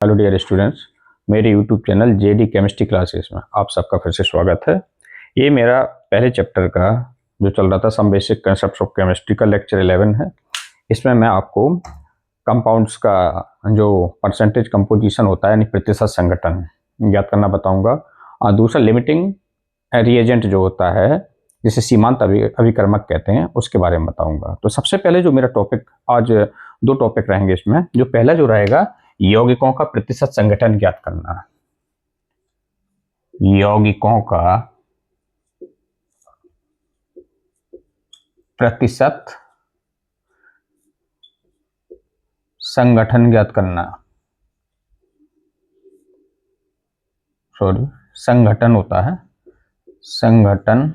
Hello dear students, मेरे YouTube channel JD chemistry classes में आप सबका फिर से स्वागत है। ये मेरा पहले चैप्टर का जो चल रहा था some basic concepts of chemistry का लेक्चर 11 है। इसमें मैं आपको कंपाउंड्स का जो परसेंटेज कंपोजिशन होता है यानी प्रतिशत संगठन ज्ञात करना बताऊंगा, और दूसरा लिमिटिंग रिएजेंट जो होता है जिसे सीमांत अभिकर्मक कहते हैं उसके बारे में बताऊंगा। तो सबसे पहले जो मेरा टॉपिक, आज दो टॉपिक रहेंगे इसमें। जो पहला जो रहेगा यौगिकों का प्रतिशत संगठन ज्ञात करना। यौगिकों का प्रतिशत संगठन ज्ञात करना, संगठन होता है, संगठन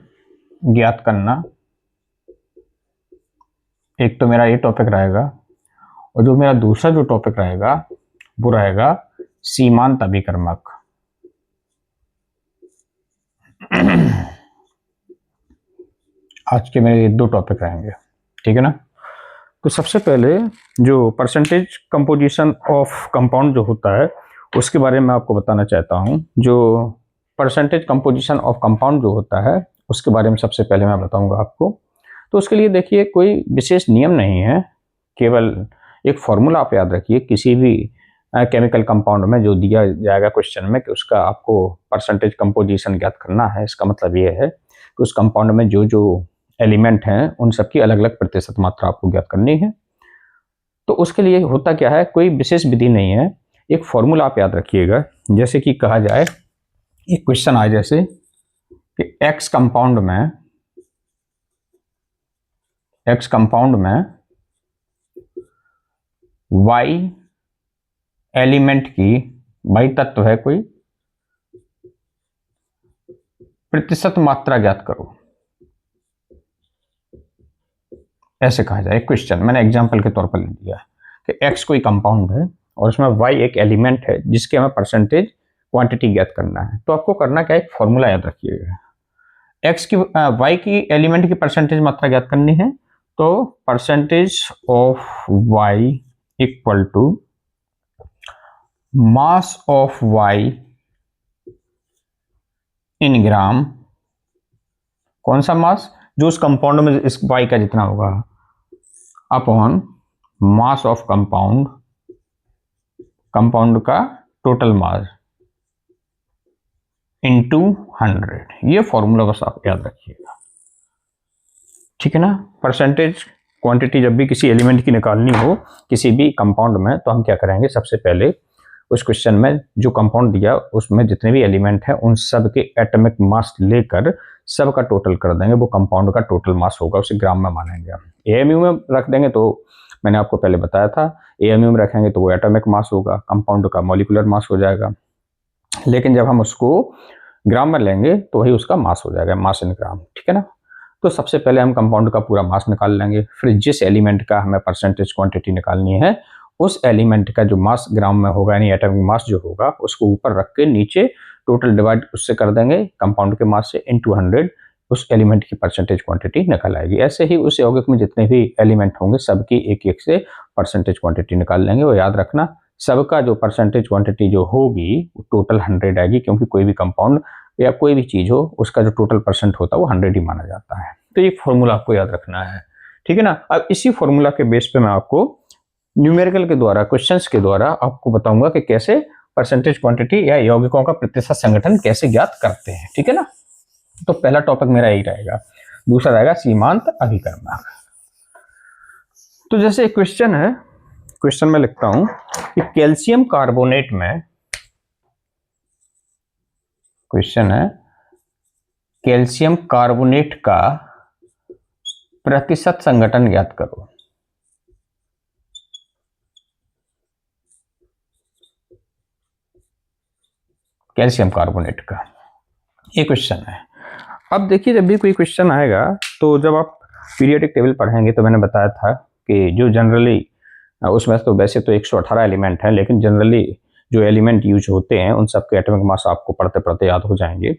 ज्ञात करना। एक तो मेरा ये टॉपिक रहेगा, और जो मेरा दूसरा जो टॉपिक रहेगा वो रहेगा सीमांत अभिकर्मक। आज के मेरे ये दो टॉपिक रहेंगे, ठीक है ना। तो सबसे पहले जो परसेंटेज कंपोजिशन ऑफ कंपाउंड जो होता है उसके बारे में आपको बताना चाहता हूं। जो परसेंटेज कंपोजिशन ऑफ कंपाउंड जो होता है उसके बारे में सबसे पहले मैं बताऊंगा आपको। तो उसके लिए देखिए, कोई विशेष नियम नहीं है, केवल एक फॉर्मूला आप याद रखिए। किसी भी केमिकल कंपाउंड में जो दिया जाएगा क्वेश्चन में कि उसका आपको परसेंटेज कंपोजिशन ज्ञात करना है, इसका मतलब ये है कि उस कंपाउंड में जो जो एलिमेंट हैं उन सबकी अलग अलग प्रतिशत मात्रा आपको ज्ञात करनी है। तो उसके लिए होता क्या है, कोई विशेष विधि नहीं है, एक फॉर्मूला आप याद रखिएगा। जैसे कि कहा जाए, एक क्वेश्चन आए जैसे कि एक्स कंपाउंड में वाई एलिमेंट की, वाई तत्व है कोई, प्रतिशत मात्रा ज्ञात करो। ऐसे कहा जाए, क्वेश्चन मैंने एग्जांपल के तौर पर ले लिया कि एक्स कोई कंपाउंड है और उसमें वाई एक एलिमेंट है जिसके हमें परसेंटेज क्वांटिटी ज्ञात करना है। तो आपको करना क्या है, एक फॉर्मूला याद रखिएगा। एक्स की वाई की एलिमेंट की परसेंटेज मात्रा ज्ञात करनी है, तो percentage of Y equal to mass of Y in gram. कौन सा मास? जो उस कंपाउंड में इस वाई का जितना होगा, upon mass of compound, compound का टोटल मास इनटू 100। ये फॉर्मूला बस आप याद रखिएगा, ठीक है ना। परसेंटेज क्वांटिटी जब भी किसी एलिमेंट की निकालनी हो किसी भी कंपाउंड में, तो हम क्या करेंगे, सबसे पहले उस क्वेश्चन में जो कंपाउंड दिया उसमें जितने भी एलिमेंट हैं उन सब के एटॉमिक मास लेकर सब का टोटल कर देंगे। वो कंपाउंड का टोटल मास होगा, उसे ग्राम में मानेंगे। एएमयू में रख देंगे तो मैंने आपको पहले बताया था, एएमयू में रखेंगे तो वो एटॉमिक मास होगा, कंपाउंड का मॉलिक्यूलर मास हो जाएगा। लेकिन जब हम उसको ग्राम में लेंगे तो वही उसका मास हो जाएगा, मास इन ग्राम, ठीक है ना। तो सबसे पहले हम कंपाउंड का पूरा मास निकाल लेंगे, फिर जिस एलिमेंट का हमें परसेंटेज क्वांटिटी निकालनी है उस एलिमेंट का जो मास ग्राम में होगा यानी एटॉमिक मास जो होगा उसको ऊपर रख के नीचे टोटल डिवाइड उससे कर देंगे कंपाउंड के मास से, इनटू 100 उस एलिमेंट की परसेंटेज क्वांटिटी निकल आएगी। ऐसे ही उस यौगिक में जितने भी एलिमेंट होंगे सबकी एक एक से परसेंटेज क्वांटिटी निकाल लेंगे। और याद रखना, सबका जो परसेंटेज क्वांटिटी जो होगी वो टोटल 100 आएगी, क्योंकि कोई भी कंपाउंड या कोई भी चीज हो उसका जो टोटल परसेंट होता है वो 100 ही माना जाता है। तो ये फॉर्मूला आपको याद रखना है, ठीक है ना। अब इसी फॉर्मूला के बेस पे मैं आपको न्यूमेरिकल के द्वारा, क्वेश्चंस के द्वारा आपको बताऊंगा कि कैसे परसेंटेज क्वांटिटी या यौगिकों का प्रतिशत संगठन कैसे ज्ञात करते हैं, ठीक है ना। तो पहला टॉपिक मेरा यही रहेगा, दूसरा रहेगा सीमांत अभिकर्मक। तो जैसे एक क्वेश्चन है, क्वेश्चन में लिखता हूं कि कैल्शियम कार्बोनेट में, क्वेश्चन है कैल्शियम कार्बोनेट का प्रतिशत संगठन ज्ञात करो। कैल्शियम कार्बोनेट का ये क्वेश्चन है। अब देखिए, जब भी कोई क्वेश्चन आएगा तो जब आप पीरियोडिक टेबल पढ़ेंगे तो मैंने बताया था कि जो जनरली उसमें तो वैसे तो 118 एलिमेंट हैं, लेकिन जनरली जो एलिमेंट यूज होते हैं उन सब के एटॉमिक मास आपको पढ़ते पढ़ते याद हो जाएंगे।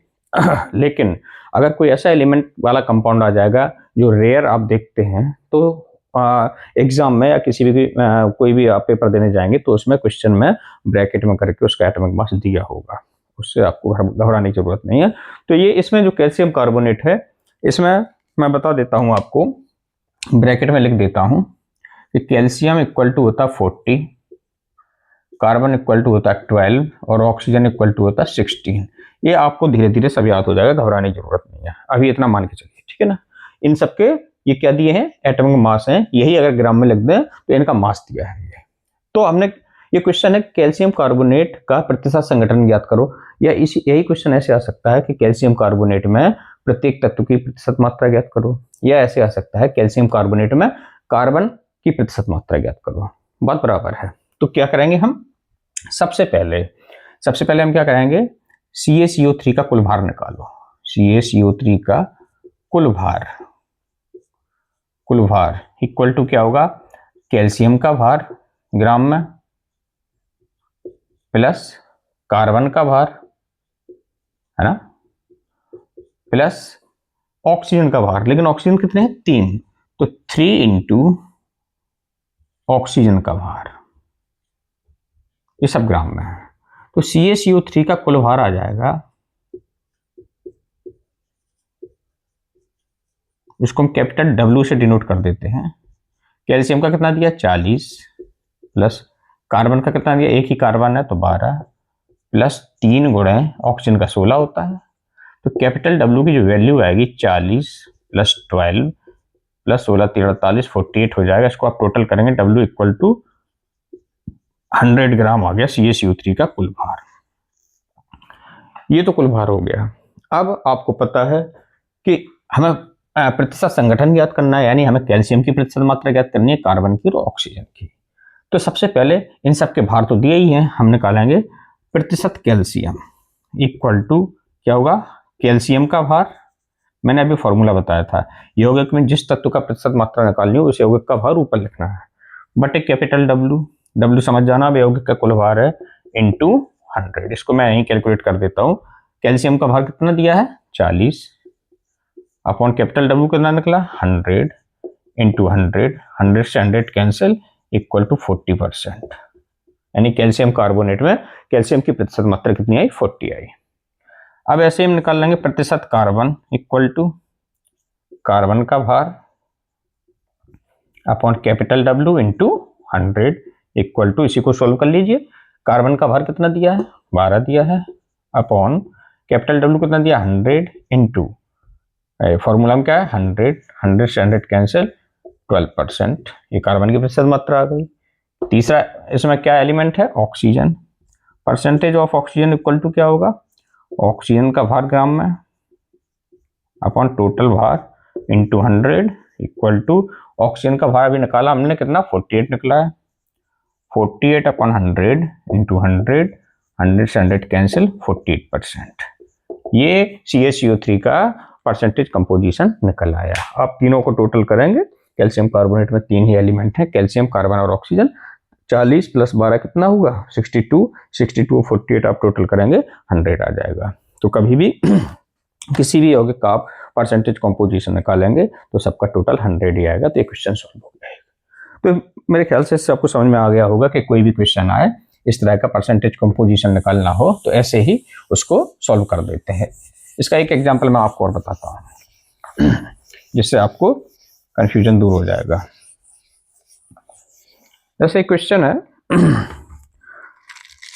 लेकिन अगर कोई ऐसा एलिमेंट वाला कंपाउंड आ जाएगा जो रेयर आप देखते हैं, तो एग्जाम में या किसी भी कोई भी आप पेपर देने जाएंगे तो उसमें क्वेश्चन में ब्रैकेट में करके उसका एटॉमिक मास दिया होगा, उससे आपको घबराने की जरूरत नहीं है। तो ये इसमें जो कैल्शियम कार्बोनेट है, इसमें मैं बता देता हूं आपको, ब्रैकेट में लिख देता हूं कि कैल्शियम इक्वल टू होता 40, कार्बन इक्वल टू होता 12 और ऑक्सीजन इक्वल टू होता 16। ये आपको धीरे धीरे सब याद हो जाएगा, घबराने की जरूरत नहीं है, अभी इतना मान के चलिए, ठीक है ना। इन सबके ये क्या दिए हैं, एटॉमिक मास हैं, यही अगर ग्राम में लिख दें तो इनका मास दिया है ये। तो हमने ये क्वेश्चन है कैल्शियम कार्बोनेट का प्रतिशत संगठन ज्ञात करो, या इसी यही क्वेश्चन ऐसे आ सकता है कि कैल्शियम कार्बोनेट में प्रत्येक तत्व की प्रतिशत मात्रा ज्ञात करो, या ऐसे आ सकता है कैल्शियम कार्बोनेट में कार्बन की प्रतिशत मात्रा ज्ञात करो, बात बराबर है। तो क्या करेंगे हम, सबसे पहले हम क्या करेंगे, CaCO3 का कुल भार निकालो। CaCO3 का कुल भार इक्वल टू क्या होगा, कैल्शियम का भार ग्राम में प्लस कार्बन का भार, है ना, प्लस ऑक्सीजन का भार। लेकिन ऑक्सीजन कितने हैं, 3, तो 3 इंटू ऑक्सीजन का भार, ये सब ग्राम में है। तो CaCO3 का कुल भार आ जाएगा, इसको हम कैपिटल W से डिनोट कर देते हैं। कैल्शियम का कितना दिया, 40, प्लस कार्बन का कितना दिया, एक ही कार्बन है तो 12, प्लस 3 गुणे ऑक्सीजन का 16 होता है। तो कैपिटल W की जो वैल्यू आएगी 40 प्लस 12 प्लस 16 3 48 48 हो जाएगा। इसको आप टोटल करेंगे, W इक्वल टू 100 ग्राम आ गया CaCO3 का कुल भार। ये तो कुल भार हो गया। अब आपको पता है कि हमें प्रतिशत संगठन ज्ञात करना है, यानी हमें कैल्शियम की प्रतिशत मात्रा ज्ञात करनी है, कार्बन की और ऑक्सीजन की। तो सबसे पहले इन सबके भार तो दिए ही हैं, हम निकालेंगे प्रतिशत कैल्शियम इक्वल टू क्या होगा, कैल्शियम का भार, मैंने अभी फॉर्मूला बताया था, यौगिक में जिस तत्व का प्रतिशत मात्रा निकालनी हो उस यौगिक का भार ऊपर लिखना है, बटे कैपिटल W समझ जाना, अब यौगिक का कुल भार है इंटू 100। इसको मैं यहीं कैलकुलेट कर देता हूँ। कैल्शियम का भार कितना दिया है, 40, अपॉन कैपिटल W कितना निकला, 100 इंटू 100 से 100 कैंसिल, इक्वल टू 40%, यानी कैल्शियम कार्बोनेट में कैल्शियम की प्रतिशत मात्रा कितनी आई, 40 आई। अब ऐसे हम निकाल लेंगे प्रतिशत कार्बन इक्वल टू कार्बन का भार upon capital W into 100 equal to, इसी को सोल्व कर लीजिए, कार्बन का भार कितना दिया है, 12 दिया है, अपॉन कैपिटल W कितना दिया, 100 इंटू, फॉर्मूला में क्या है, 100 से 100 कैंसिल, 12%, ये कार्बन की प्रतिशत मात्रा आ गई। तीसरा इसमें क्या एलिमेंट है, oxygen, percentage of oxygen equal to क्या होगा, ऑक्सीजन का भार ग्राम में अपॉन टोटल भार इंटू 100 इक्वल टू, ऑक्सीजन का भार अभी निकाला हमने कितना, 48 निकला है, 48 अपॉन 100 इंटू 100 से 100 कैंसिल, 48%। ये CaCO3 का परसेंटेज कंपोजिशन निकल आया। आप तीनों को टोटल करेंगे, कैल्शियम कार्बोनेट में 3 ही एलिमेंट हैं, कैल्शियम, कार्बन और ऑक्सीजन, 40 प्लस 12 कितना होगा, 62, 62 48 आप टोटल करेंगे 100 आ जाएगा। तो कभी भी किसी भी यौगिक का आप परसेंटेज कंपोजिशन निकालेंगे तो सबका टोटल 100 ही आएगा। तो ये क्वेश्चन सॉल्व हो जाएगा। तो मेरे ख्याल से इससे आपको समझ में आ गया होगा कि कोई भी क्वेश्चन आए इस तरह का परसेंटेज कंपोजिशन निकालना हो तो ऐसे ही उसको सॉल्व कर देते हैं। इसका एक एग्जांपल मैं आपको और बताता हूँ जिससे आपको कंफ्यूजन दूर हो जाएगा। जैसे क्वेश्चन है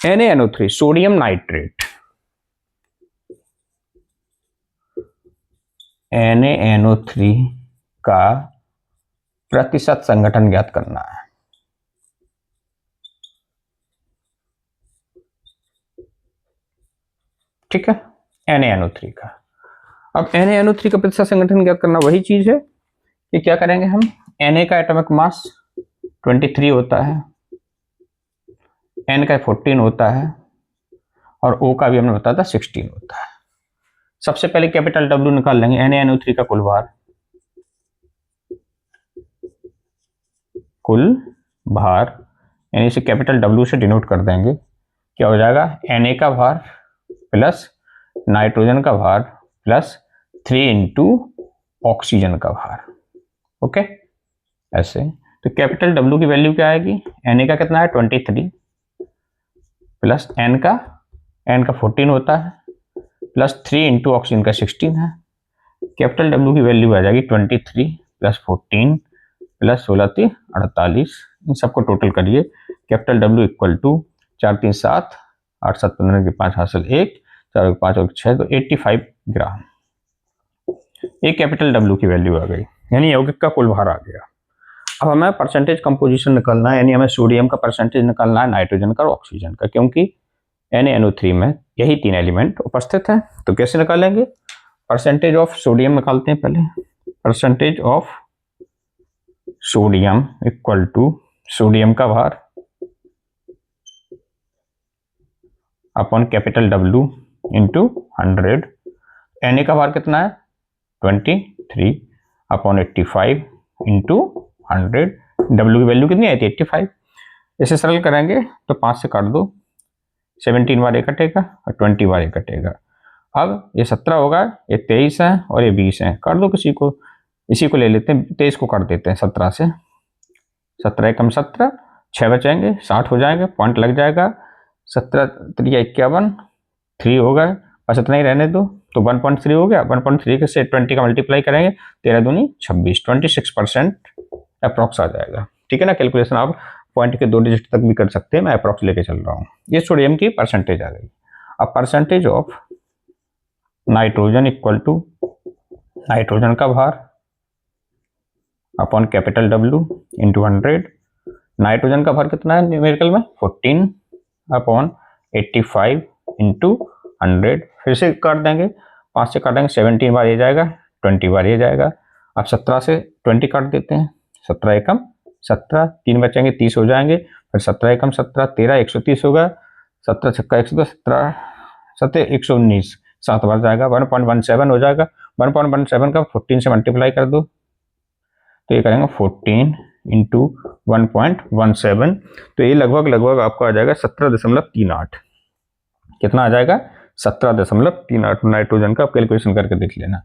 NaNO3 सोडियम नाइट्रेट, NaNO3 का प्रतिशत संगठन ज्ञात करना है। ठीक है, NaNO3 का। अब NaNO3 का प्रतिशत संगठन ज्ञात करना वही चीज है कि क्या करेंगे हम, Na का एटॉमिक मास 23 होता है, N का 14 होता है और O का भी हमने बताया था 16 होता है। सबसे पहले कैपिटल W निकाल लेंगे, NaNO3 का कुल भार, यानी इसे कैपिटल W से डिनोट कर देंगे, क्या हो जाएगा, Na का भार प्लस नाइट्रोजन का भार प्लस 3 इंटू ऑक्सीजन का भार। ओके, ऐसे। तो कैपिटल डब्ल्यू की वैल्यू क्या आएगी, Na का कितना है 23 प्लस N का 14 होता है प्लस 3 इंटू ऑक्सीजन का 16 है। कैपिटल डब्ल्यू की वैल्यू आ जाएगी 23 प्लस 14 प्लस 16 3 48। इन सबको टोटल करिए। कैपिटल डब्ल्यू इक्वल टू 4 3 7 8 7 15 के 5 हासिल 1 4 5 और 6 तो 85 ग्राम। एक कैपिटल डब्ल्यू की वैल्यू आ गई, यानी यौगिक का कुल भार आ गया। अब हमें परसेंटेज कंपोजिशन निकालना है, यानी हमें सोडियम का परसेंटेज निकालना है, नाइट्रोजन का और ऑक्सीजन का, क्योंकि NaNO3 में यही 3 एलिमेंट उपस्थित हैं। तो कैसे निकालेंगे, परसेंटेज ऑफ सोडियम निकालते हैं पहले। Percentage of sodium equal to sodium का भार upon capital W into 100। Na का भार कितना है 23 अपॉन 85 इंटू 100। डब्ल्यू की वैल्यू कितनी आई थी 85। इसे सरल करेंगे तो 5 से काट दो, 17 बार ये कटेगा और 20 बार ये कटेगा। अब ये 17 होगा, ये 23 है और ये 20 है, काट दो किसी को, इसी को ले लेते हैं, 23 को काट देते हैं 17 से। 17 एकम 17, 6 बचेंगे, 60 हो जाएंगे, पॉइंट लग जाएगा। 17 3 51, 3 होगा, बस इतना ही रहने दो, तो 1.3 हो गया। 1.3 से 20 का मल्टीप्लाई करेंगे, 13 दूनी 26, 26% अप्रॉक्स आ जाएगा। ठीक है ना। कैलकुलेशन आप पॉइंट के 2 डिजिट तक भी कर सकते हैं, मैं अप्रॉक्स लेके चल रहा हूँ। ये सोडियम की परसेंटेज आ गई। अब percentage of nitrogen equal to nitrogen का भार upon capital W into 100। Nitrogen का भार कितना है न्यूमेरिकल में 14 अपॉन 85 इंटू 100। फिर से काट देंगे, 5 से काटेंगे, 17 बार ये जाएगा, 20 बार ये जाएगा। अब 17 से 20 काट देते हैं, 17 एकम 17, 3 बचेंगे, 30 हो जाएंगे। फिर 17 एकम 17, 13 130 होगा, 17 छक्का 110, 17 7 119, 7 बार जाएगा, 1.17 हो जाएगा। 1.17 का 14 से मल्टीप्लाई कर दो, तो ये करेंगे 14 इंटू 1.17, तो ये लगभग आपका आ जाएगा 17.38। कितना आ जाएगा 17.38 नाइट्रोजन का। आप कैलकुलेशन करके देख लेना,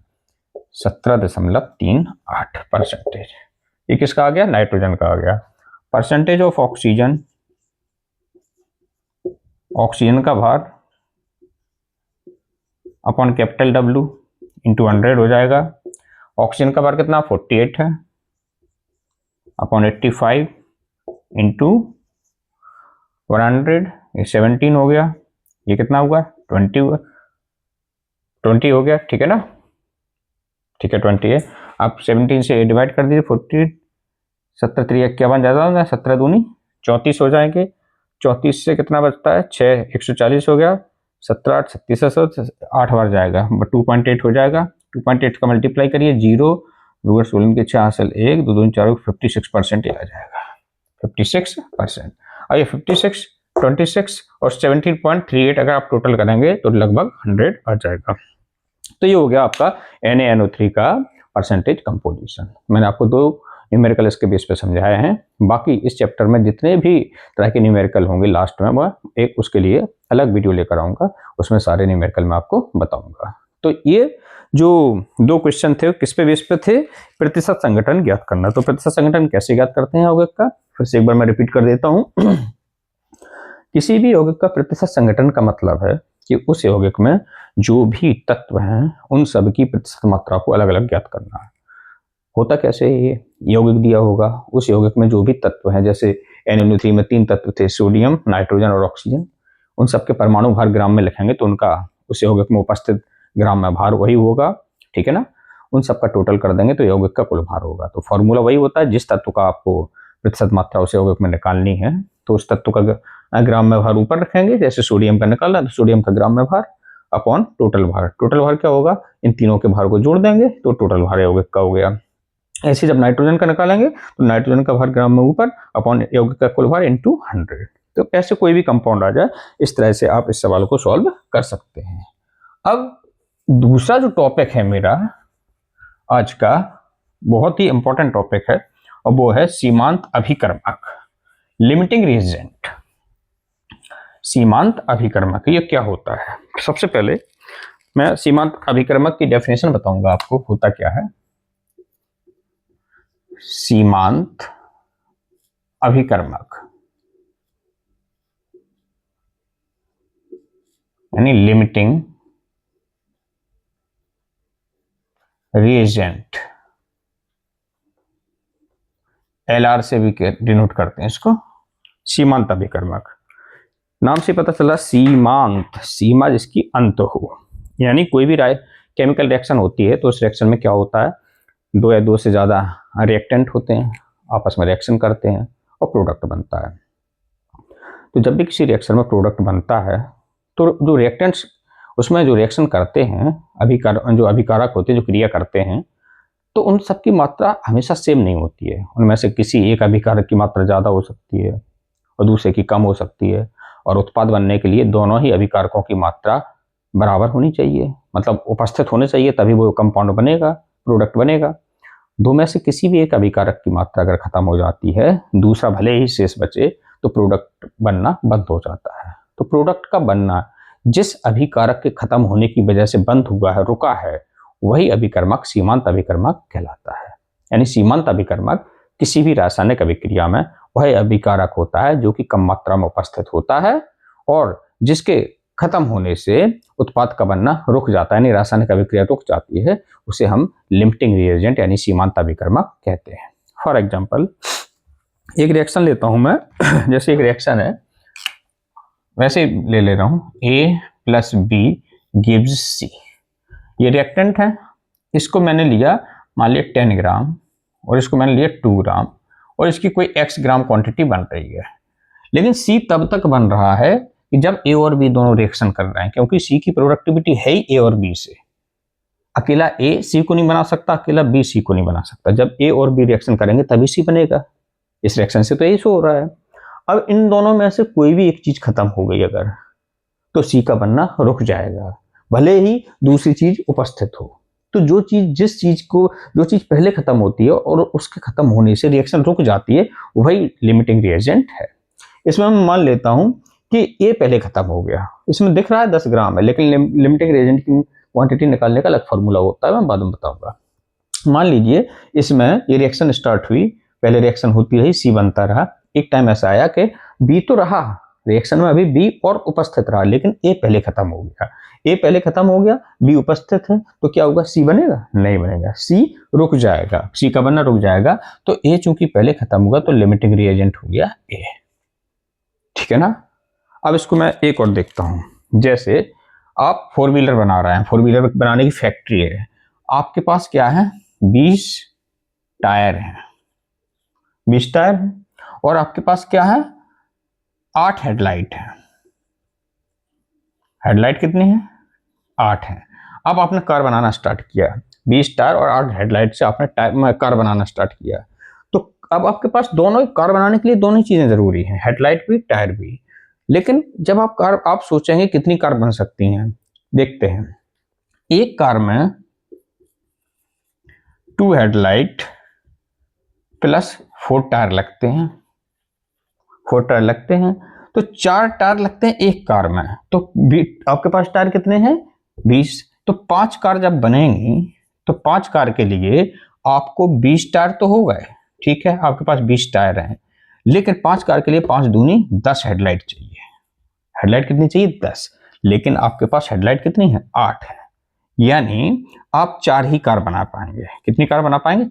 17.38 परसेंटेज। ये किसका आ गया, नाइट्रोजन का आ गया। परसेंटेज ऑफ ऑक्सीजन, ऑक्सीजन का भार अपॉन कैपिटल डब्ल्यू इंटू 100 हो जाएगा। ऑक्सीजन का भार कितना 48 है अपॉन 85 इंटू 100, ये 17 हो गया, ये कितना हुआ 20 हो गया। ठीक है ना, ठीक है 20 है। आप 17 से डिवाइड कर दीजिए, 14 17 3 51 ज़्यादा होगा, 17 दूनी 34 हो जाएंगे। 34 से कितना बचता है 6 140 हो गया, 17 8 36 8 बार जाएगा, 2.8 हो जाएगा। 2.8 का मल्टीप्लाई करिए, 0 रूट 16 के 6 हासिल 1 2 2 4 56% आ जाएगा, 56%। और ये 56 26 और 17.38 अगर आप टोटल करेंगे तो लगभग 100 आ जाएगा। तो ये हो गया आपका NaNO3 का परसेंटेज कंपोजिशन। मैंने आपको 2 न्यूमेरिकल इसके बेस पे समझाए हैं। बाकी इस चैप्टर में जितने भी तरह के न्यूमेरिकल होंगे लास्ट में मैं एक उसके लिए अलग वीडियो लेकर आऊँगा, उसमें सारे न्यूमेरिकल मैं आपको बताऊँगा। तो ये जो 2 क्वेश्चन थे किस पे बेस पे थे, प्रतिशत संगठन ज्ञात करना। तो प्रतिशत संगठन कैसे ज्ञात करते हैं यौगिक का, फिर से एक बार मैं रिपीट कर देता हूँ। किसी भी यौगिक का प्रतिशत संगठन का मतलब है कि उस यौगिक में जो भी तत्व हैं उन सब की प्रतिशत मात्रा को अलग अलग ज्ञात करना है। होता कैसे, ये यौगिक दिया होगा, उस यौगिक में जो भी तत्व हैं, जैसे NaNO3 में 3 तत्व थे, सोडियम नाइट्रोजन और ऑक्सीजन, उन सबके परमाणु भार ग्राम में लिखेंगे तो उनका उस यौगिक में उपस्थित ग्राम में भार वही होगा। ठीक है ना, उन सबका टोटल कर देंगे तो यौगिक का कुल भार होगा। तो फॉर्मूला वही होता है, जिस तत्व का आपको प्रतिशत मात्रा उस यौगिक में निकालनी है तो उस तत्व का ग्राम में भार ऊपर रखेंगे, जैसे सोडियम का निकालना तो सोडियम का ग्राम में भार अपॉन टोटल भार। टोटल भार क्या होगा, इन तीनों के भार को जोड़ देंगे तो टोटल भार यौगिक का हो गया। ऐसे जब नाइट्रोजन का निकालेंगे तो नाइट्रोजन का भार ग्राम में ऊपर अपॉन यौगिक का कुल भार इंटू 100। तो ऐसे कोई भी कंपाउंड आ जाए, इस तरह से आप इस सवाल को सॉल्व कर सकते हैं। अब दूसरा जो टॉपिक है मेरा आज का, बहुत ही इंपॉर्टेंट टॉपिक है, और वो है सीमांत अभिकर्मक, लिमिटिंग रिएजेंट। सीमांत अभिकर्मक ये क्या होता है। सबसे पहले मैं सीमांत अभिकर्मक की डेफिनेशन बताऊंगा आपको, होता क्या है। सीमांत अभिकर्मक यानी लिमिटिंग रिएजेंट, LR से भी डिनोट करते हैं इसको, सीमांत अभिकर्मक। नाम से पता चला सीमांत, सीमा जिसकी अंत हो, यानी कोई भी केमिकल रिएक्शन होती है तो उस रिएक्शन में क्या होता है, दो या दो से ज़्यादा रिएक्टेंट होते हैं, आपस में रिएक्शन करते हैं और प्रोडक्ट बनता है। तो जब भी किसी रिएक्शन में प्रोडक्ट बनता है तो जो रिएक्टेंट्स उसमें जो रिएक्शन करते हैं, जो अभिकारक होते हैं, जो क्रिया करते हैं, तो उन सब की मात्रा हमेशा सेम नहीं होती है। उनमें से किसी एक अभिकारक की मात्रा ज़्यादा हो सकती है और दूसरे की कम हो सकती है, और उत्पाद बनने के लिए दोनों ही अभिकारकों की मात्रा बराबर होनी चाहिए, मतलब उपस्थित होने चाहिए, तभी वो कंपाउंड बनेगा, प्रोडक्ट बनेगा। दो में से किसी भी एक अभिकारक की मात्रा अगर खत्म हो जाती है, दूसरा भले ही शेष बचे, तो प्रोडक्ट बनना बंद हो जाता है। तो प्रोडक्ट का बनना जिस अभिकारक के खत्म होने की वजह से बंद हुआ है, रुका है, वही अभिकर्मक सीमांत अभिकर्मक कहलाता है। यानी सीमांत अभिकर्मक किसी भी रासायनिक अभिक्रिया में वह अभिकारक होता है जो कि कम मात्रा में उपस्थित होता है और जिसके खत्म होने से उत्पाद का बनना रुक जाता है, यानी रासायनिक अभिक्रिया रुक जाती है, उसे हम लिमिटिंग रिएजेंट यानी सीमांत अभिकर्मक कहते हैं। फॉर एग्जांपल एक रिएक्शन लेता हूं मैं, जैसे एक रिएक्शन है, वैसे ले रहा हूं, A + B गिव्स C। ये रिएक्टेंट है, इसको मैंने लिया मान लिया 10 ग्राम और इसको मैंने लिया 2 ग्राम और इसकी कोई x ग्राम क्वांटिटी बन रही है। लेकिन C तब तक बन रहा है कि जब A और B दोनों रिएक्शन कर रहे हैं, क्योंकि C की प्रोडक्टिविटी है ही A और B से। अकेला A C को नहीं बना सकता, अकेला B C को नहीं बना सकता। जब A और B रिएक्शन करेंगे तभी C बनेगा। इस रिएक्शन से तो यही शो हो रहा है। अब इन दोनों में से कोई भी एक चीज खत्म हो गई अगर, तो C का बनना रुक जाएगा, भले ही दूसरी चीज उपस्थित हो। तो जो चीज पहले खत्म होती है और उसके खत्म होने से रिएक्शन रुक जाती है, वही लिमिटिंग रिएजेंट है। इसमें मैं मान लेता हूं कि A पहले खत्म हो गया, इसमें दिख रहा है 10 ग्राम है, लेकिन लिमिटिंग रिएजेंट की क्वांटिटी निकालने का अलग फॉर्मूला होता है, मैं बाद में बताऊंगा। मान लीजिए इसमें ये रिएक्शन स्टार्ट हुई, पहले रिएक्शन होती रही, C बनता रहा। एक टाइम ऐसा आया कि B तो रहा रिएक्शन में, अभी B और उपस्थित रहा, लेकिन A पहले खत्म हो गया। A पहले खत्म हो गया, B उपस्थित है, तो क्या होगा, C बनेगा? नहीं बनेगा, C रुक जाएगा, C का बनना रुक जाएगा। तो A चूंकि पहले खत्म होगा तो लिमिटिंग रिएजेंट हो गया A। ठीक है ना। अब इसको मैं एक और देखता हूं, जैसे आप 4 व्हीलर बना रहे हैं, 4 व्हीलर बनाने की फैक्ट्री है, आपके पास क्या है, 20 टायर है, 20 टायर है, और आपके पास क्या है, 8 हेडलाइट है। हेडलाइट कितनी है, 8 है। अब आपने कार बनाना स्टार्ट किया, 20 टायर और 8 हेडलाइट से आपने कार बनाना स्टार्ट किया। तो अब आपके पास दोनों ही कार बनाने के लिए दोनों ही चीजें जरूरी हैं, हेडलाइट भी टायर भी। लेकिन जब आप सोचेंगे कितनी कार बन सकती हैं, देखते हैं। एक कार में 2 हेडलाइट प्लस 4 टायर लगते हैं, 4 टायर लगते हैं, तो 4 टायर लगते हैं एक कार में। तो आपके पास टायर कितने हैं, 20। तो 5 कार जब बनेंगी तो 5 कार के लिए आपको 20 टायर तो हो गए, ठीक है, आपके पास 20 टायर हैं, लेकिन 5 कार के लिए 5 दूनी 10 हेडलाइट चाहिए। हेडलाइट कितनी चाहिए, 10, लेकिन आपके पास हेडलाइट कितनी है, 8 है। यानी आप 4 ही कार बना पाएंगे। कितनी कार बना पाएंगे,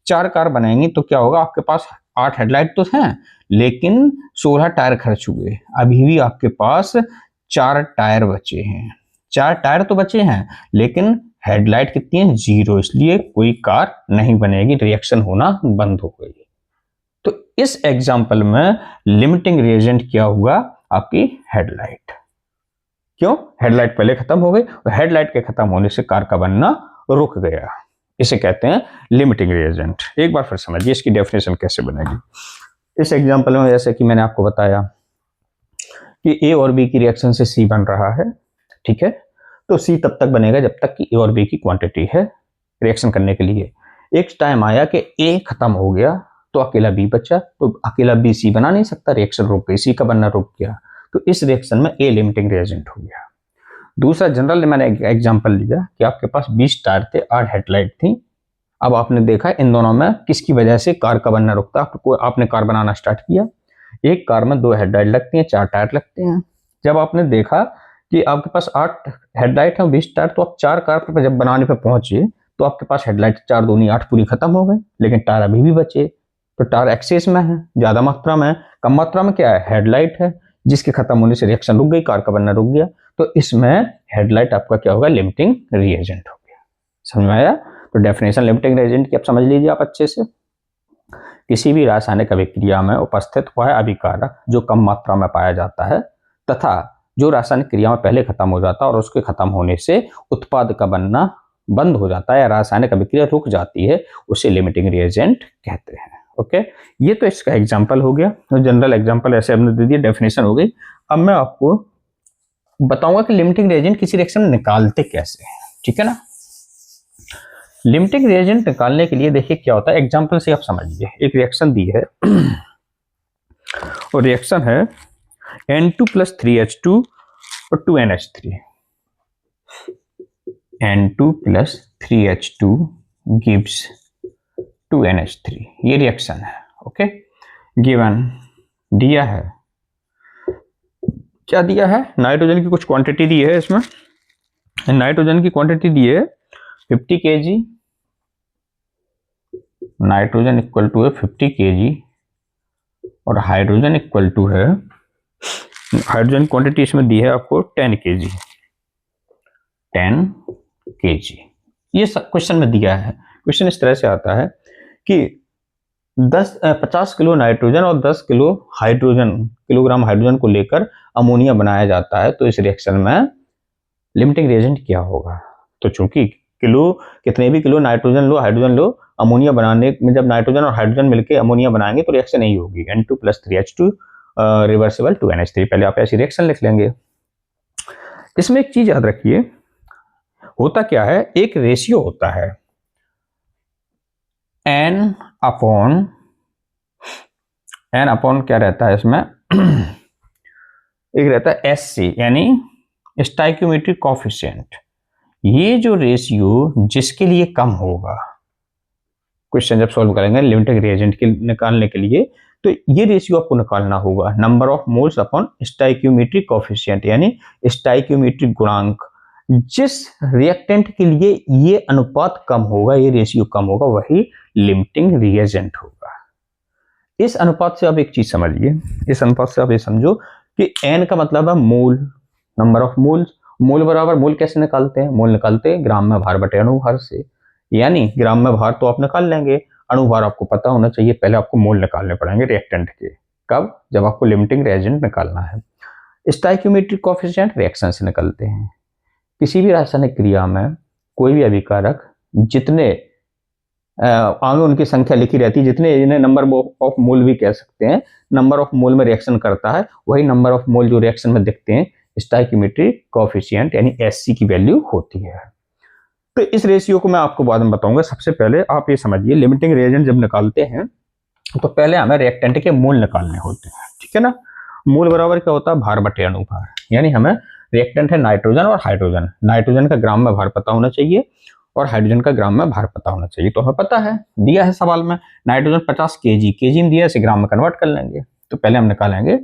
4 कार बनाएंगे तो क्या होगा, आपके पास 8 हेडलाइट तो हैं, लेकिन 16 टायर खर्च हुए, अभी भी आपके पास 4 टायर बचे हैं। 4 टायर तो बचे हैं, लेकिन हेडलाइट कितनी है, 0, इसलिए कोई कार नहीं बनेगी, रिएक्शन होना बंद हो गई। तो इस एग्जाम्पल में लिमिटिंग रिएजेंट क्या हुआ, आपकी हेडलाइट। क्यों, हेडलाइट पहले खत्म हो गई और हेडलाइट के खत्म होने से कार का बनना रुक गया। इसे कहते हैं लिमिटिंग रिएजेंट। एक बार फिर समझिए इसकी डेफिनेशन कैसे बनेगी। इस एग्जांपल में जैसे कि मैंने आपको बताया कि A और B की रिएक्शन से C बन रहा है, ठीक है, तो C तब तक बनेगा जब तक कि A और B की क्वांटिटी है रिएक्शन करने के लिए। एक टाइम आया कि A खत्म हो गया तो अकेला B बचा, तो अकेला B C बना नहीं सकता, रिएक्शन रुक गई, C का बनना रुक गया, तो इस रिएक्शन में A लिमिटिंग रिएजेंट हो गया। दूसरा जनरल मैंने एग्जांपल लिया कि आपके पास 20 टायर थे, 8 हेडलाइट थी, अब आपने देखा इन दोनों में किसकी वजह से कार का बनना रुकता है। आपने कार बनाना स्टार्ट किया, एक कार में 2 हेडलाइट लगती हैं, 4 टायर लगते हैं। जब आपने देखा कि आपके पास 8 हेडलाइट है, 20 टायर, तो आप 4 कार पर जब बनाने पर पहुंचे तो आपके पास हेडलाइट 4 दूनी 8 पूरी खत्म हो गई, लेकिन टायर अभी भी बचे। तो टायर एक्सेस में है, ज्यादा मात्रा में है। कम मात्रा में क्या है, हेडलाइट है, जिसके खत्म होने से रिएक्शन रुक गई, कार का बनना रुक गया। तो इसमें हेडलाइट आपका क्या होगा, लिमिटिंग रिएजेंट हो गया। समझ में आया? तो डेफिनेशन लिमिटिंग रिएजेंट की आप समझ लीजिए आप अच्छे से। किसी भी रासायनिक अभिक्रिया में उपस्थित वह अभिकारक जो कम मात्रा में पाया जाता है तथा जो रासायनिक क्रिया में पहले खत्म हो जाता है और उसके खत्म होने से उत्पाद का बनना बंद हो जाता है या रासायनिक अभिक्रिया रुक जाती है, उसे लिमिटिंग रिएजेंट कहते हैं। ओके, ये तो इसका एग्जांपल हो गया। तो जनरल एग्जांपल ऐसे हमने दे दिया, डेफिनेशन हो गई। अब मैं आपको बताऊंगा कि लिमिटिंग रिएजेंट किसी रिएक्शन में निकालते कैसे हैं। ठीक है ना? लिमिटिंग रिएजेंट निकालने के लिए देखिए क्या होता है, एग्जांपल से आप समझिए। एक रिएक्शन दी है और रिएक्शन है N2 + 3H2 और 2NH3। N2 + 3H2 gives 2NH3, ये रिएक्शन है। ओके, गिवन दिया है, क्या दिया है, नाइट्रोजन की कुछ क्वांटिटी दी है। इसमें नाइट्रोजन की क्वांटिटी दी है 50 kg, नाइट्रोजन इक्वल टू है 50 kg और हाइड्रोजन इक्वल टू है, हाइड्रोजन क्वांटिटी इसमें दी है आपको 10 kg, 10 kg। ये क्वेश्चन में दिया है। क्वेश्चन इस तरह से आता है कि 50 किलो नाइट्रोजन और 10 किलोग्राम हाइड्रोजन को लेकर अमोनिया बनाया जाता है, तो इस रिएक्शन में लिमिटिंग रिएजेंट क्या होगा। तो चूंकि कितने भी किलो नाइट्रोजन लो, हाइड्रोजन लो, अमोनिया बनाने में जब नाइट्रोजन और हाइड्रोजन मिलकर अमोनिया बनाएंगे तो रिएक्शन यही होगी, N2 + 3H2 रिवर्सिबल 2NH3। पहले आप ऐसी रिएक्शन लिख लेंगे। इसमें एक चीज याद रखिए, होता क्या है, एक रेशियो होता है N अपॉन क्या रहता है इसमें एक रहता है SC, यानी स्टाइक्योमेट्रिक कोफिशिएंट। ये जो रेशियो जिसके लिए कम होगा, क्वेश्चन जब सॉल्व करेंगे लिमिटिंग रिएजेंट के निकालने के लिए, तो ये रेशियो आपको निकालना होगा, number of moles upon stoichiometric coefficient, यानी स्टाइक्योमेट्रिक गुणांक। जिस रिएक्टेंट के लिए ये अनुपात कम होगा, ये रेशियो कम होगा, वही लिमिटिंग रिएजेंट होगा। इस अनुपात से आप एक चीज समझिए, इस अनुपात से आप ये समझो कि n का मतलब है मोल, नंबर ऑफ मोल्स। मोल बराबर, मोल कैसे निकालते हैं, मोल निकालते हैं ग्राम में भार बटे अणुभार से। यानी ग्राम में भार तो आप निकाल लेंगे, अणुभार आपको पता होना चाहिए। पहले आपको मोल निकालने पड़ेंगे रिएक्टेंट के। कब? जब आपको लिमिटिंग रिएजेंट निकालना है। स्टाइक्योमेट्रिक कोफिशिएंट रिएक्शन से निकलते हैं। किसी भी रासायनिक क्रिया में कोई भी अभिकारक जितने आगे उनकी संख्या लिखी रहती है, जितने इन्हें नंबर ऑफ मोल भी कह सकते हैं, नंबर ऑफ मोल में रिएक्शन करता है, वही नंबर ऑफ मोल जो रिएक्शन में दिखते हैं स्टाइक्योमेट्रिक कोफिशिएंट यानी SC की वैल्यू होती है। तो इस रेशियो को मैं आपको बाद में बताऊंगा। सबसे पहले आप ये समझिए, लिमिटिंग रिएजेंट जब निकालते हैं तो पहले हमें रिएक्टेंट के मोल निकालने होते हैं। ठीक है ना? मोल बराबर क्या होता है, भार बटे अणुभार। यानी हमें रिएक्टेंट है नाइट्रोजन और हाइड्रोजन, नाइट्रोजन का ग्राम में भार पता होना चाहिए और हाइड्रोजन का ग्राम में भार पता होना चाहिए। तो हमें पता है, दिया है सवाल में, नाइट्रोजन 50 kg में दिया, इसे ग्राम में कन्वर्ट कर लेंगे। तो पहले हम निकालेंगे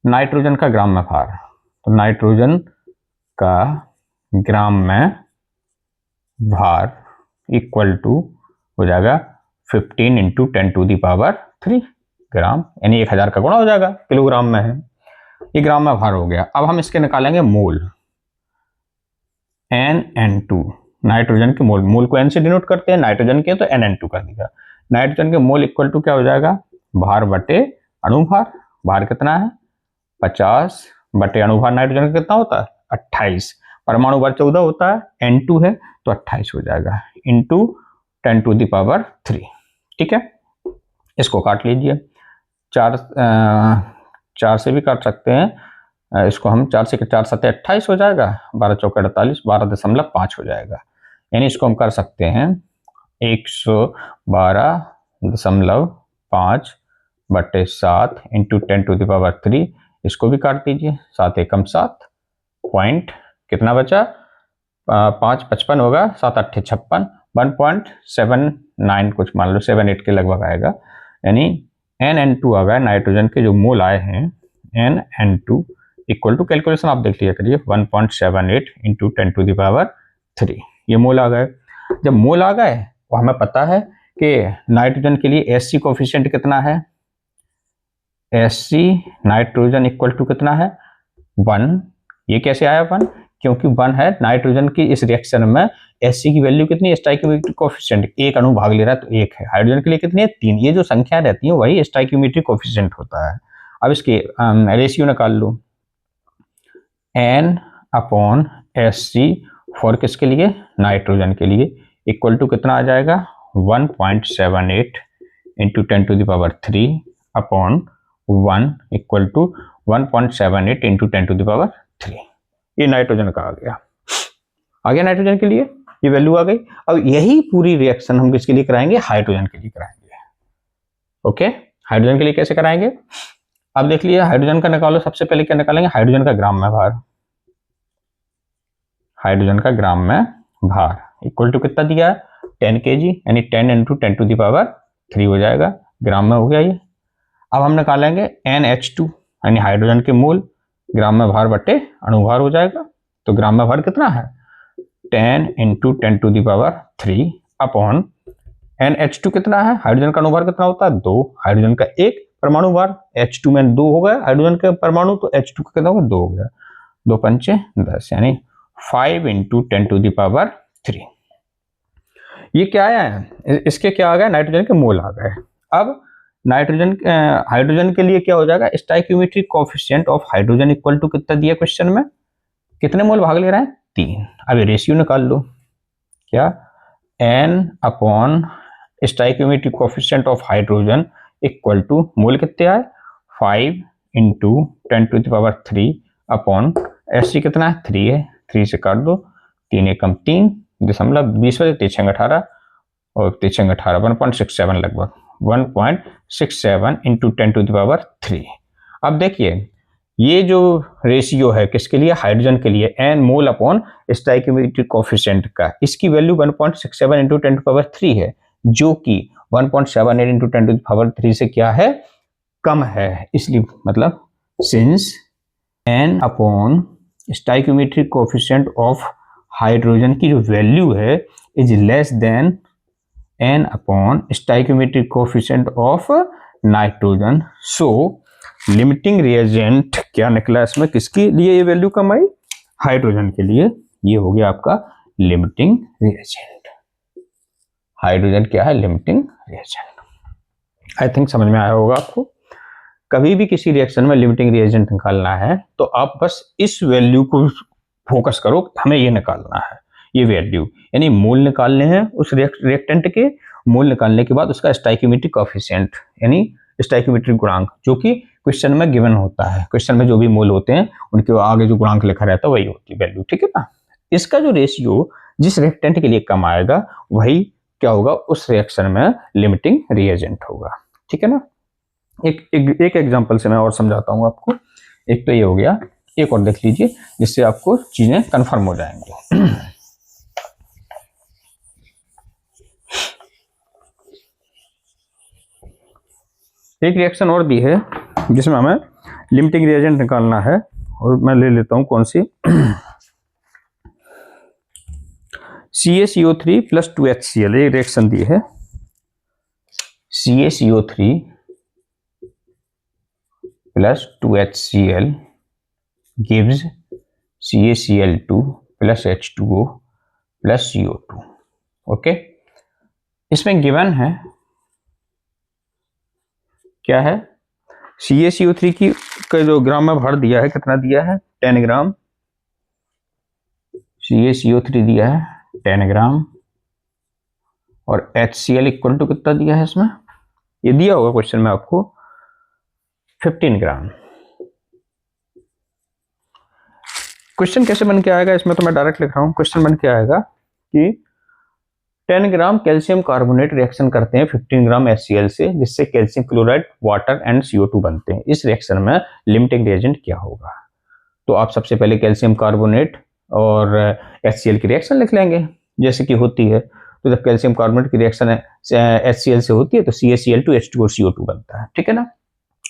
नाइट्रोजन का ग्राम में भार। तो नाइट्रोजन का ग्राम में भार इक्वल टू हो जाएगा 15 × 10⁻³ ग्राम, यानी 1000 का गुणा हो जाएगा, किलोग्राम में है, ये ग्राम में भार हो गया। अब हम इसके निकालेंगे मोल, NN2, नाइट्रोजन के मोल, मोल को N से डिनोट करते हैं, नाइट्रोजन के तो NN2 कर दिया। नाइट्रोजन के मोल इक्वल टू क्या हो जाएगा, भार बटे अणुभार। भार कितना है, 50 बटे अणुभार नाइट्रोजन का कितना होता है, 28। परमाणु भार 14 होता है, N2 है तो 28 हो जाएगा, इंटू 10⁻³ ठीक है। इसको काट लीजिए, 4 से भी काट सकते हैं इसको हम, 4 से 4 7 28 हो जाएगा, 12 चौके 48, 12.5 हो जाएगा। यानी इसको हम कर सकते हैं 112.5 बटे 7 इंटू 10⁻³ इसको भी काट दीजिए, 7 एकम 7 पॉइंट, कितना बचा 5 55 होगा, 7 8 56, 1.79 कुछ मान लो 78 के लगभग आएगा, यानी NN2 आ गया नाइट्रोजन के जो मोल आए हैं NN2 इक्वल टू, कैलकुलेशन आप देख लिया करिए, 1.78 इंटू 10⁻3 ये मोल आ गए। जब मोल आ गए तो हमें पता है कि नाइट्रोजन के लिए SC कोफिशिएंट कितना है, SC नाइट्रोजन इक्वल टू कितना है 1। ये कैसे आया 1, क्योंकि 1 है नाइट्रोजन की इस रिएक्शन में SC की वैल्यू कितनी है, स्टोइकियोमेट्रिक कोफिशिएंट, एक अणु भाग ले रहा है तो 1 है। हाइड्रोजन के लिए कितनी है 3। ये जो संख्या रहती है वही स्टोइकियोमेट्रिक कोफिशिएंट होता है। अब इसके रेशियो निकाल लो, N/SC फॉर किसके लिए, नाइट्रोजन के लिए, इक्वल टू कितना आ जाएगा 1.78 into 10⁻3 upon 1 equal to 1.78 into 10⁻3। ये नाइट्रोजन का आ गया नाइट्रोजन के लिए ये वैल्यू आ गई। अब यही पूरी रिएक्शन हम किसके लिए कराएंगे, हाइड्रोजन के लिए कराएंगे। ओके, हाइड्रोजन के लिए कैसे कराएंगे, अब देख लिया, हाइड्रोजन का निकालो। सबसे पहले क्या निकालेंगे, हाइड्रोजन का ग्राम में भार, हाइड्रोजन का ग्राम में भार इक्वल टू कितना दिया है 10 kg, यानी 10 इंटू 10⁻3 हो जाएगा, ग्राम में हो गया ये। अब हम निकालेंगे NH2 यानी हाइड्रोजन के मोल, ग्राम में भार बटे अणुभार हो जाएगा। तो ग्राम में भार कितना है 10 इंटू 10⁻3 अपॉन NH2 कितना है, हाइड्रोजन का अणुभार कितना होता है 2, हाइड्रोजन का एक परमाणु भार, H2 में 2 हो गया हाइड्रोजन के परमाणु, तो H2 का कितना होगा 2 हो गया, 2 पंचे 10, यानी 5 इंटू 10⁻3। ये क्या आया है, इसके क्या आ गया, नाइट्रोजन के मोल आ गए। अब नाइट्रोजन हाइड्रोजन के लिए क्या हो जाएगा, stoichiometric coefficient of hydrogen equal to कितना दिया क्वेश्चन में, कितने मोल भाग ले रहे हैं 3। अब ये रेशियो निकाल लो, क्या N upon stoichiometric coefficient of hydrogen equal to mole कितने आए 5 इंटू 10⁻3 अपॉन SC कितना है 3 है, 3 से काट दो, 3 एकम 3 दशमलव 20 बजे 3 18 और 3 18 1.67 लगभग 1.67 इंटू 10⁻3। अब देखिए ये जो रेशियो है किसके लिए, हाइड्रोजन के लिए, N mole upon stoichiometric coefficient का, इसकी वैल्यू 1.67 इंटू 10⁻3 है, जो कि 1.78 इंटू 10⁻3 से क्या है, कम है। इसलिए मतलब since N upon stoichiometric coefficient of hydrogen की जो वैल्यू है is less than N upon stoichiometric coefficient of nitrogen, so limiting reagent क्या निकला इसमें, किसके लिए ये वैल्यू कम आई, हाइड्रोजन के लिए। ये हो गया आपका लिमिटिंग रिएजेंट, हाइड्रोजन क्या है लिमिटिंग रिएजेंट। आई थिंक समझ में आया होगा आपको। कभी भी किसी रिएक्शन में लिमिटिंग रिएजेंट निकालना है तो आप बस इस वैल्यू को फोकस करो, हमें ये निकालना है, ये वैल्यू, यानी मोल निकालने हैं उस रिएक्टेंट के, मोल निकालने के बाद उसका स्टोइकियोमेट्रिक कोफिशिएंट यानी स्टोइकियोमेट्रिक गुणांक, जो कि क्वेश्चन में गिवन होता है। क्वेश्चन में जो भी मोल होते हैं उनके आगे जो गुणांक लिखा रहता है वही होती है वैल्यू, ठीक है ना। इसका जो रेशियो जिस रिएक्टेंट के लिए कम आएगा वही क्या होगा, उस रिएक्शन में लिमिटिंग रिएजेंट होगा, ठीक है ना। एक एग्जांपल से मैं और समझाता हूँ आपको। एक तो ये हो गया, एक और देख लीजिए जिससे आपको चीजें कंफर्म हो जाएंगी। एक रिएक्शन और दी है जिसमें हमें लिमिटिंग रिएजेंट निकालना है, और मैं ले लेता हूं कौन सी, CaCO3 प्लस 2HCl, ये रिएक्शन दी है, CaCO3 plus 2HCl gives CaCl2 plus H2O plus CO2। Okay, इसमें गिवन है क्या है, CaCO3 की का जो ग्राम में भर दिया है कितना दिया है 10 ग्राम, CaCO3 दिया है 10 ग्राम, और HCl इक्वल टू कितना दिया है इसमें, ये दिया होगा क्वेश्चन में आपको 15 ग्राम। क्वेश्चन कैसे बन के आएगा, इसमें तो मैं डायरेक्ट लिख रहा हूं, क्वेश्चन बन के आएगा कि 10 ग्राम कैल्शियम कार्बोनेट रिएक्शन करते हैं 15 ग्राम HCl से, जिससे calcium chloride water and CO2 बनते हैं। इस रिएक्शन में लिमिटिंग रिएजेंट क्या होगा, तो आप सबसे पहले कैल्शियम कार्बोनेट और HCl की रिएक्शन लिख लेंगे जैसे कि होती है। तो जब कैल्शियम कार्बोनेट की रिएक्शन HCl से होती है तो CaCl2 H2O बनता है। ठीक है ना।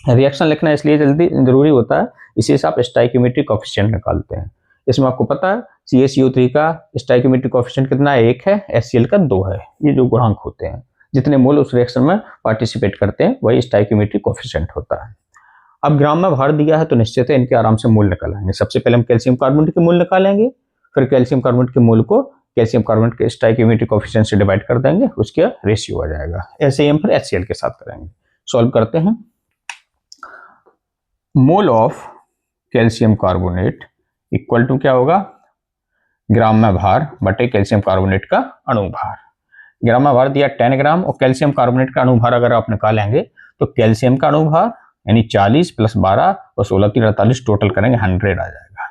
रिएक्शन लिखना इसलिए जरूरी होता है, इसी से आप स्टाइकियोमेट्रिक कोएफिशिएंट निकालते हैं। इसमें आपको पता है CaCO3 का स्टाइकियोमेट्रिक कोएफिशिएंट कितना है, 1 है, HCl का 2 है। ये जो गुणांक होते हैं, जितने मोल उस रिएक्शन में पार्टिसिपेट करते हैं वही स्टाइकियोमेट्रिक कोएफिशिएंट होता है। अब ग्राम में भार दिया है तो निश्चित है इनके आराम से मोल निकल आएंगे। सबसे पहले हम कैल्शियम कार्बोनेट के मोल निकालेंगे, फिर कैल्शियम कार्बोनेट के मोल को कैल्शियम कार्बोनेट के स्टाइकियोमेट्रिक कोएफिशिएंट से डिवाइड कर देंगे, उसका रेशियो आ जाएगा। ऐसे ही हम फिर HCl के साथ करेंगे। सॉल्व करते हैं। Mole of calcium carbonate equal to क्या होगा, ग्राम में भार बटे कैल्शियम कार्बोनेट का अणु भार। ग्राम में भार दिया 10 ग्राम और कैल्शियम कार्बोनेट का अणु भार अगर आप निकालेंगे तो कैल्शियम का अणु भार यानी 40 + 12 और 16 3 48 टोटल करेंगे 100 आ जाएगा।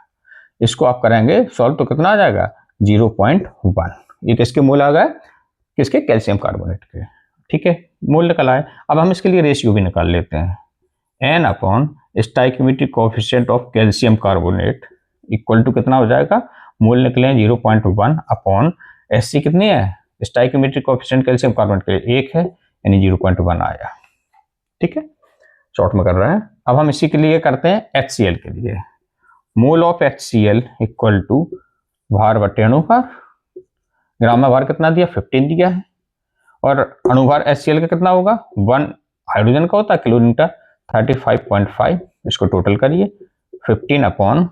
इसको आप करेंगे सॉल्व तो कितना आ जाएगा 0.1। ये किसके मोल आ गए, किसके, कैल्शियम कार्बोनेट के। ठीक है, मोल निकल आए। अब हम इसके लिए रेशियो भी निकाल लेते हैं। N upon stoichiometric coefficient of calcium carbonate equal to कितना हो जाएगा, मोल निकले 0.1 अपॉन SC कितनी है, स्टाइकियोमेट्रिक कोएफिशिएंट कैल्शियम कार्बोनेट के लिए 1 है यानी 0.1 आया। ठीक है, शॉर्ट में कर रहे हैं। अब हम इसी के लिए करते हैं HCl के लिए। Mole of HCl equal to भार बटे अणुभार। ग्राम में भार कितना दिया, 15 दिया है, और अणुभार HCl का कितना होगा, 1 हाइड्रोजन का होता है किलोमीटर 35.5। इसको टोटल करिए 15 अपॉन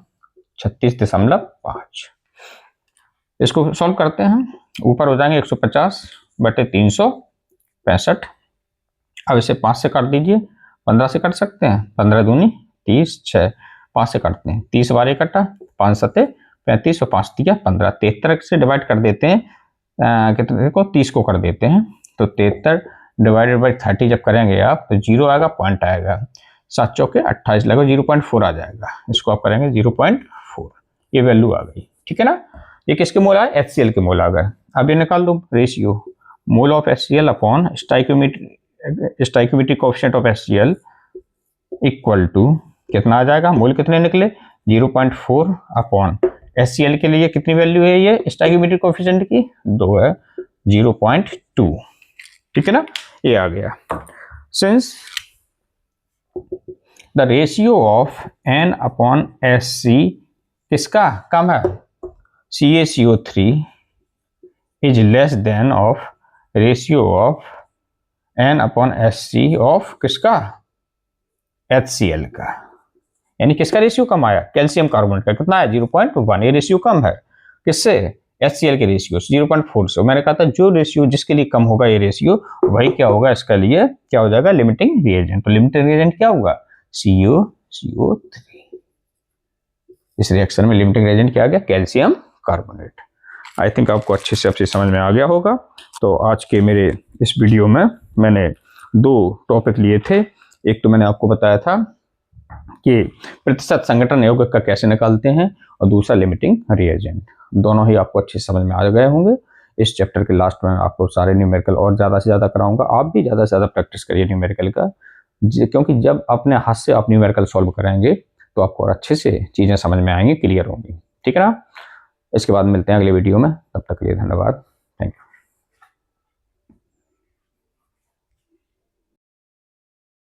36.5। इसको सॉल्व करते हैं। ऊपर हो जाएंगे 150 बटे 365। अब इसे 5 से काट दीजिए, 15 से काट सकते हैं, 15 दूनी 30, 6 5 से काटते हैं, 30 बार कटा, 5 7 35 और 5 दिया 15। 73 से डिवाइड कर देते हैं, कितने को 30 को कर देते हैं, तो 73 डिवाइडेड बाई 30 जब करेंगे आप तो 0 आएगा, पॉइंट आएगा, 7 चौके 28 लगेगा, 0.4 आ जाएगा। इसको आप करेंगे 0.4, ये वैल्यू आ गई। ठीक है ना। ये किसके मोल आए, HCl के मोल आ गए। अब ये निकाल दो ratio, mole of HCl upon stoichiometric coefficient of HCl equal to कितना आ जाएगा, मोल कितने निकले 0.4 अपॉन HCl के लिए कितनी वैल्यू है, ये स्टाइकियोमेट्रिक कोएफिशिएंट की 2 है, 0.2। ठीक है ना, ये आ गया। Since the ratio of N upon SC किसका कम है, CaCO3 is less than of ratio of N upon SC of किसका, HCl का। यानी किसका रेशियो कम आया, कैल्शियम कार्बोनेट का। कितना है 0.1। ये रेशियो कम है किससे, HCl के रेशियो 0.4 से। मैंने कहा था जो रेशियो जिसके लिए कम होगा ये रेशियो, वही क्या होगा, इसका लिए क्या हो जाएगा, लिमिटिंग रिएजेंट। तो लिमिटिंग रिएजेंट क्या होगा, CaCO3। इस रिएक्शन में लिमिटिंग रिएजेंट क्या आ गया, कैल्शियम कार्बोनेट। आई थिंक आपको अच्छे से समझ में आ गया होगा। तो आज के मेरे इस वीडियो में मैंने 2 टॉपिक लिए थे। एक तो मैंने आपको बताया था कि प्रतिशत संगठन यौगिक का कैसे निकालते हैं, और दूसरा लिमिटिंग रिएजेंट। दोनों ही आपको अच्छे समझ में आ गए होंगे। इस चैप्टर के लास्ट में आपको सारे न्यूमेरिकल और ज़्यादा से ज़्यादा कराऊंगा। आप भी ज़्यादा से ज़्यादा प्रैक्टिस करिए न्यूमेरिकल का, क्योंकि जब अपने हाथ से आप न्यूमेरिकल सॉल्व करेंगे तो आपको और अच्छे से चीज़ें समझ में आएंगी, क्लियर होंगी। ठीक है ना। इसके बाद मिलते हैं अगले वीडियो में, तब तक के लिए धन्यवाद, थैंक यू।